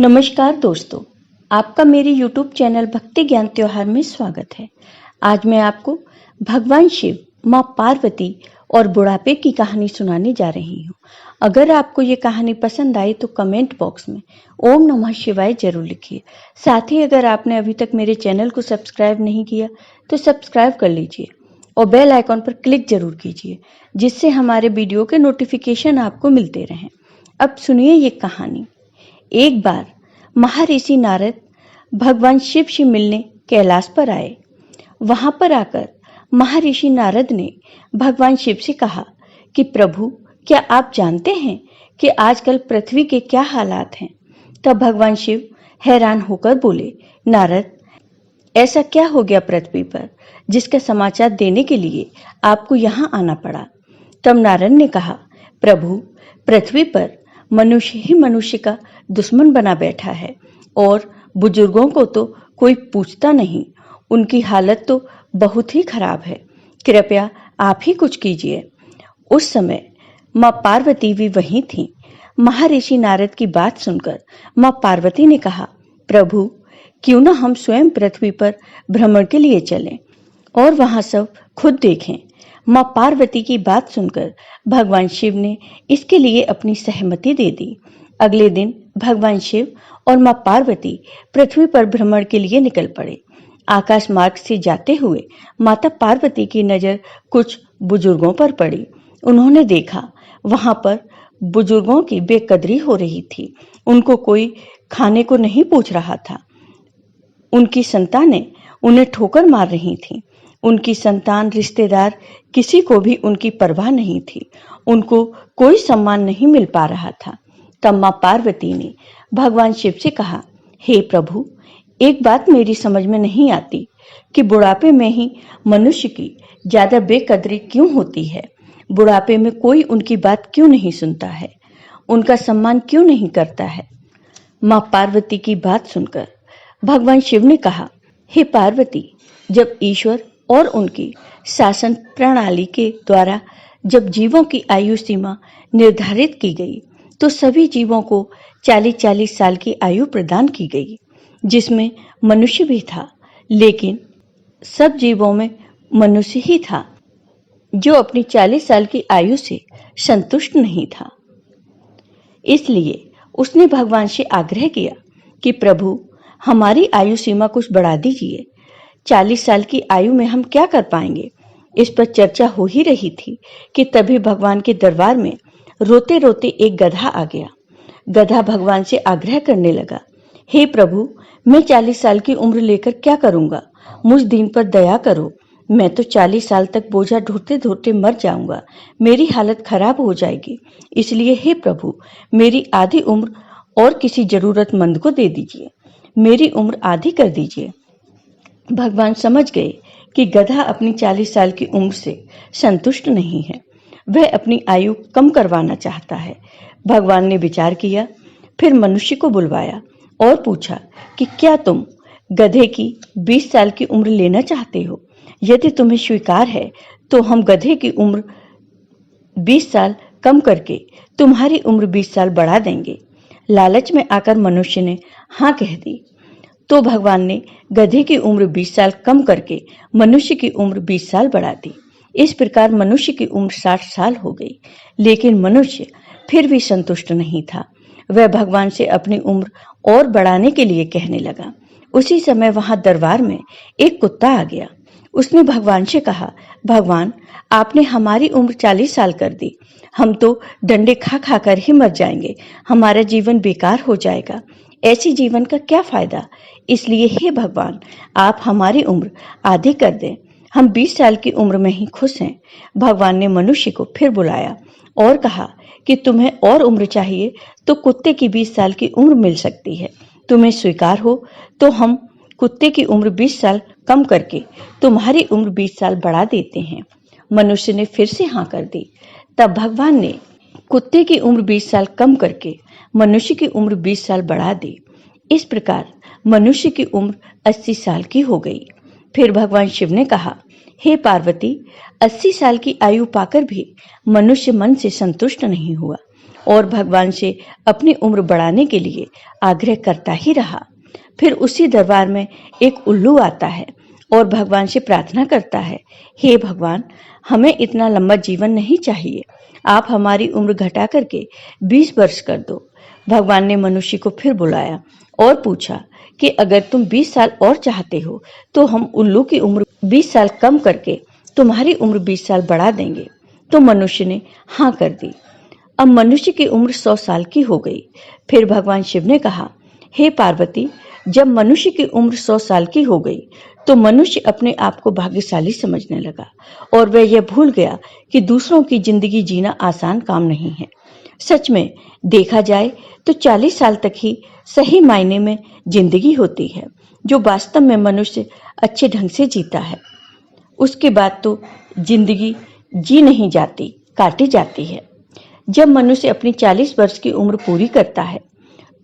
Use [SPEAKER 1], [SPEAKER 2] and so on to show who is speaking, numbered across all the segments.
[SPEAKER 1] नमस्कार दोस्तों, आपका मेरे YouTube चैनल भक्ति ज्ञान त्योहार में स्वागत है। आज मैं आपको भगवान शिव, माँ पार्वती और बुढ़ापे की कहानी सुनाने जा रही हूँ। अगर आपको ये कहानी पसंद आई तो कमेंट बॉक्स में ओम नमः शिवाय जरूर लिखिए। साथ ही अगर आपने अभी तक मेरे चैनल को सब्सक्राइब नहीं किया तो सब्सक्राइब कर लीजिए और बेल आइकॉन पर क्लिक जरूर कीजिए, जिससे हमारे वीडियो के नोटिफिकेशन आपको मिलते रहें। अब सुनिए ये कहानी। एक बार महर्षि नारद भगवान शिव से मिलने कैलाश पर आए। वहां पर आकर महर्षि नारद ने भगवान शिव से कहा कि प्रभु, क्या आप जानते हैं कि आजकल पृथ्वी के क्या हालात हैं? तब भगवान शिव हैरान होकर बोले, नारद, ऐसा क्या हो गया पृथ्वी पर जिसका समाचार देने के लिए आपको यहाँ आना पड़ा? तब नारद ने कहा, प्रभु, पृथ्वी पर मनुष्य ही मनुष्य का दुश्मन बना बैठा है और बुजुर्गों को तो कोई पूछता नहीं। उनकी हालत तो बहुत ही खराब है। कृपया आप ही कुछ कीजिए। उस समय माँ पार्वती भी वहीं थी। महर्षि नारद की बात सुनकर माँ पार्वती ने कहा, प्रभु, क्यों न हम स्वयं पृथ्वी पर भ्रमण के लिए चलें और वहां सब खुद देखें। माँ पार्वती की बात सुनकर भगवान शिव ने इसके लिए अपनी सहमति दे दी। अगले दिन भगवान शिव और माँ पार्वती पृथ्वी पर भ्रमण के लिए निकल पड़े। आकाश मार्ग से जाते हुए माता पार्वती की नजर कुछ बुजुर्गों पर पड़ी। उन्होंने देखा वहां पर बुजुर्गों की बेकदरी हो रही थी। उनको कोई खाने को नहीं पूछ रहा था। उनकी संतानें उन्हें ठोकर मार रही थीं। उनकी संतान, रिश्तेदार, किसी को भी उनकी परवाह नहीं थी। उनको कोई सम्मान नहीं मिल पा रहा था। तब माँ पार्वती ने भगवान शिव से कहा, हे प्रभु, एक बात मेरी समझ में नहीं आती कि बुढ़ापे में ही मनुष्य की ज्यादा बेकदरी क्यों होती है। बुढ़ापे में कोई उनकी बात क्यों नहीं सुनता है, उनका सम्मान क्यों नहीं करता है। माँ पार्वती की बात सुनकर भगवान शिव ने कहा, हे पार्वती, जब ईश्वर और उनकी शासन प्रणाली के द्वारा जब जीवों की आयु सीमा निर्धारित की गई तो सभी जीवों को 40-40 साल की आयु प्रदान की गई, जिसमें मनुष्य भी था। लेकिन सब जीवों में मनुष्य ही था जो अपनी 40 साल की आयु से संतुष्ट नहीं था। इसलिए उसने भगवान से आग्रह किया कि प्रभु, हमारी आयु सीमा कुछ बढ़ा दीजिए। 40 साल की आयु में हम क्या कर पाएंगे? इस पर चर्चा हो ही रही थी कि तभी भगवान के दरबार में रोते रोते एक गधा आ गया। गधा भगवान से आग्रह करने लगा, हे प्रभु, मैं 40 साल की उम्र लेकर क्या करूंगा? मुझ दीन पर दया करो। मैं तो 40 साल तक बोझा ढोते ढोते मर जाऊंगा। मेरी हालत खराब हो जाएगी। इसलिए हे प्रभु, मेरी आधी उम्र और किसी जरूरतमंद को दे दीजिए। मेरी उम्र आधी कर दीजिए। भगवान समझ गए कि गधा अपनी 40 साल की उम्र से संतुष्ट नहीं है। वह अपनी आयु कम करवाना चाहता है। भगवान ने विचार किया, फिर मनुष्य को बुलवाया और पूछा कि क्या तुम गधे की 20 साल की उम्र लेना चाहते हो? यदि तुम्हें स्वीकार है तो हम गधे की उम्र 20 साल कम करके तुम्हारी उम्र 20 साल बढ़ा देंगे। लालच में आकर मनुष्य ने हाँ कह दी। तो भगवान ने गधे की उम्र 20 साल कम करके मनुष्य की उम्र 20 साल बढ़ा दी। इस प्रकार मनुष्य की उम्र 60 साल हो गई। लेकिन मनुष्य फिर भी संतुष्ट नहीं था। वह भगवान से अपनी उम्र और बढ़ाने के लिए कहने लगा। उसी समय वहां दरबार में एक कुत्ता आ गया। उसने भगवान से कहा, भगवान, आपने हमारी उम्र 40 साल कर दी। हम तो डंडे खा खा कर ही मर जाएंगे। हमारा जीवन बेकार हो जाएगा। ऐसी जीवन का क्या फायदा? इसलिए हे भगवान, आप हमारी उम्र आधी कर दें। हम 20 साल की उम्र में ही खुश हैं। भगवान ने मनुष्य को फिर बुलाया और कहा कि तुम्हें और उम्र चाहिए तो कुत्ते की 20 साल की उम्र मिल सकती है। तुम्हें स्वीकार हो तो हम कुत्ते की उम्र 20 साल कम करके तुम्हारी उम्र 20 साल बढ़ा देते हैं। मनुष्य ने फिर से हाँ कर दी। तब भगवान ने कुत्ते की उम्र 20 साल कम करके मनुष्य की उम्र 20 साल बढ़ा दी। इस प्रकार मनुष्य की उम्र 80 साल की हो गई। फिर भगवान शिव ने कहा, हे पार्वती, 80 साल की आयु पाकर भी मनुष्य मन से संतुष्ट नहीं हुआ और भगवान से अपनी उम्र बढ़ाने के लिए आग्रह करता ही रहा। फिर उसी दरबार में एक उल्लू आता है और भगवान से प्रार्थना करता है, हे भगवान, हमें इतना लंबा जीवन नहीं चाहिए, आप हमारी उम्र घटा करके 20 वर्ष कर दो। भगवान ने मनुष्य को फिर बुलाया और पूछा कि अगर तुम 20 साल और चाहते हो तो हम उल्लू की उम्र 20 साल कम करके तुम्हारी उम्र 20 साल बढ़ा देंगे। तो मनुष्य ने हाँ कर दी। अब मनुष्य की उम्र 100 साल की हो गई। फिर भगवान शिव ने कहा, हे पार्वती, जब मनुष्य की उम्र 100 साल की हो गई तो मनुष्य अपने आप को भाग्यशाली समझने लगा और वह यह भूल गया कि दूसरों की जिंदगी जीना आसान काम नहीं है। सच में देखा जाए तो 40 साल तक ही सही मायने में जिंदगी होती है, जो वास्तव में मनुष्य अच्छे ढंग से जीता है। उसके बाद तो जिंदगी जी नहीं जाती, काटी जाती है। जब मनुष्य अपनी 40 वर्ष की उम्र पूरी करता है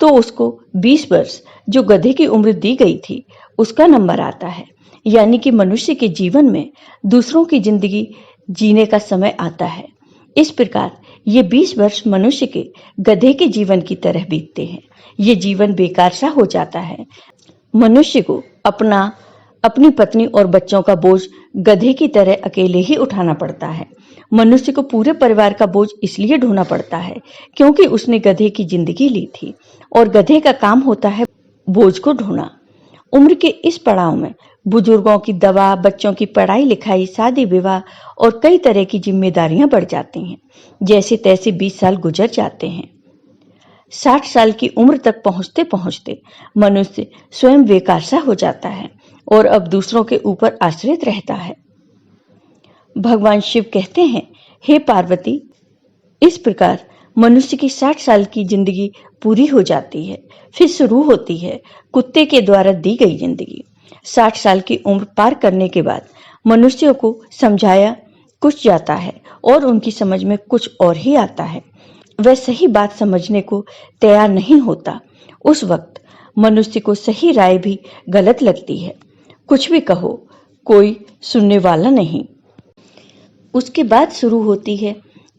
[SPEAKER 1] तो उसको 20 वर्ष जो गधे की उम्र दी गई थी उसका नंबर आता है। यानी कि मनुष्य के जीवन में दूसरों की जिंदगी जीने का समय आता है। इस प्रकार ये 20 वर्ष मनुष्य के गधे के जीवन की तरह बीतते हैं। ये जीवन बेकार सा हो जाता है। मनुष्य को अपनी पत्नी और बच्चों का बोझ गधे की तरह अकेले ही उठाना पड़ता है। मनुष्य को पूरे परिवार का बोझ इसलिए ढोना पड़ता है क्योंकि उसने गधे की जिंदगी ली थी और गधे का काम होता है बोझ को ढोना। उम्र के इस पड़ाव में बुजुर्गों की दवा, बच्चों की पढ़ाई लिखाई, शादी विवाह और कई तरह की जिम्मेदारियां बढ़ जाती हैं। जैसे तैसे 20 साल गुजर जाते हैं। 60 साल की उम्र तक पहुंचते पहुंचते मनुष्य स्वयं बेकार सा हो जाता है और अब दूसरों के ऊपर आश्रित रहता है। भगवान शिव कहते हैं, हे पार्वती, इस प्रकार मनुष्य की 60 साल की जिंदगी पूरी हो जाती है। फिर शुरू होती है कुत्ते के द्वारा दी गई जिंदगी। 60 साल की उम्र पार करने के बाद मनुष्यों को समझाया कुछ जाता है और उनकी समझ में कुछ और ही आता है। वह सही बात समझने को तैयार नहीं होता। उस वक्त मनुष्य को सही राय भी गलत लगती है। कुछ भी कहो, कोई सुनने वाला नहीं। उसके बाद शुरू होती है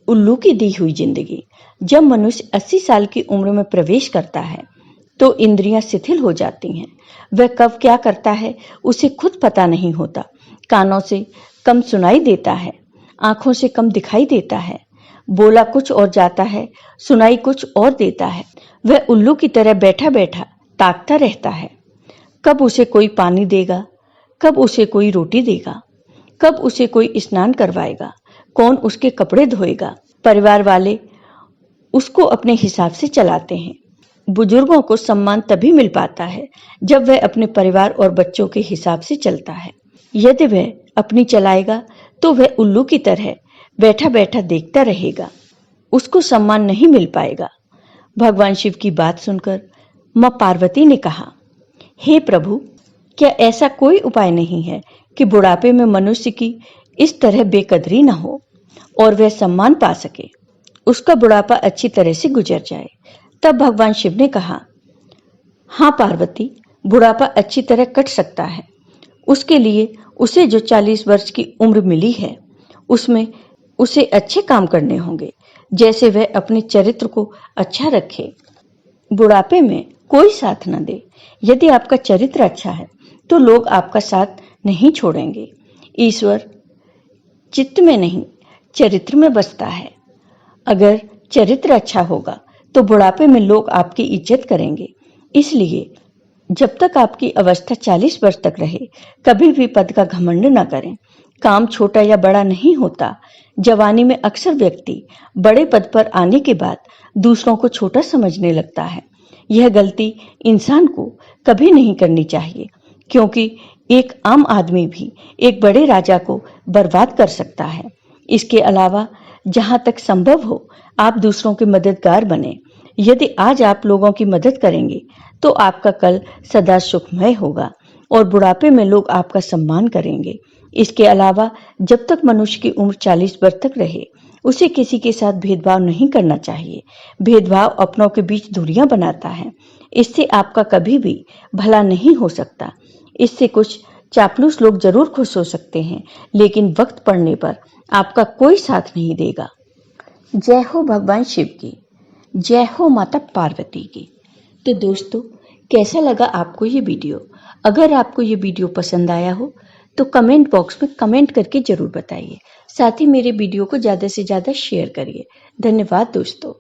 [SPEAKER 1] उल्लू की दी हुई जिंदगी। जब मनुष्य 80 साल की उम्र में प्रवेश करता है तो इंद्रियां शिथिल हो जाती हैं। वह कब क्या करता है उसे खुद पता नहीं होता। कानों से कम सुनाई देता है, आंखों से कम दिखाई देता है, बोला कुछ और जाता है, सुनाई कुछ और देता है। वह उल्लू की तरह बैठा बैठा ताकता रहता है। कब उसे कोई पानी देगा, कब उसे कोई रोटी देगा, कब उसे कोई स्नान करवाएगा, कौन उसके कपड़े धोएगा। परिवार वाले उसको अपने हिसाब से चलाते हैं। बुजुर्गों को सम्मान तभी मिल पाता है जब वह अपने परिवार और बच्चों के हिसाब से चलता है। यदि वह अपनी चलाएगा तो वह उल्लू की तरह बैठा बैठा देखता रहेगा। उसको सम्मान नहीं मिल पाएगा। भगवान शिव की बात सुनकर मां पार्वती ने कहा, हे प्रभु, क्या ऐसा कोई उपाय नहीं है कि बुढ़ापे में मनुष्य की इस तरह बेकदरी न हो और वह सम्मान पा सके, उसका बुढ़ापा अच्छी तरह से गुजर जाए। तब भगवान शिव ने कहा, हाँ पार्वती, बुढ़ापा अच्छी तरह कट सकता है। उसके लिए उसे जो 40 वर्ष की उम्र मिली है उसमें उसे अच्छे काम करने होंगे, जैसे वह अपने चरित्र को अच्छा रखे। बुढ़ापे में कोई साथ न दे। यदि आपका चरित्र अच्छा है तो लोग आपका साथ नहीं छोड़ेंगे। ईश्वर चित्त में नहीं, चरित्र में बसता है। अगर चरित्र अच्छा होगा तो बुढ़ापे में लोग आपकी इज्जत करेंगे। इसलिए जब तक आपकी अवस्था 40 वर्ष तक रहे, कभी भी पद का घमंड न करें। काम छोटा या बड़ा नहीं होता। जवानी में अक्सर व्यक्ति बड़े पद पर आने के बाद दूसरों को छोटा समझने लगता है। यह गलती इंसान को कभी नहीं करनी चाहिए, क्योंकि एक आम आदमी भी एक बड़े राजा को बर्बाद कर सकता है। इसके अलावा जहां तक संभव हो आप दूसरों के मददगार बने। यदि आज आप लोगों की मदद करेंगे तो आपका कल सदा सुखमय होगा और बुढ़ापे में लोग आपका सम्मान करेंगे। इसके अलावा जब तक मनुष्य की उम्र 40 वर्ष तक रहे उसे किसी के साथ भेदभाव नहीं करना चाहिए। भेदभाव अपनों के बीच दूरियां बनाता है। इससे आपका कभी भी भला नहीं हो सकता। इससे कुछ चापलूस लोग जरूर खुश हो सकते हैं, लेकिन वक्त पड़ने पर आपका कोई साथ नहीं देगा। जय हो भगवान शिव की। जय हो माता पार्वती की। तो दोस्तों, कैसा लगा आपको ये वीडियो? अगर आपको ये वीडियो पसंद आया हो तो कमेंट बॉक्स में कमेंट करके जरूर बताइए। साथ ही मेरे वीडियो को ज़्यादा से ज़्यादा शेयर करिए। धन्यवाद दोस्तों।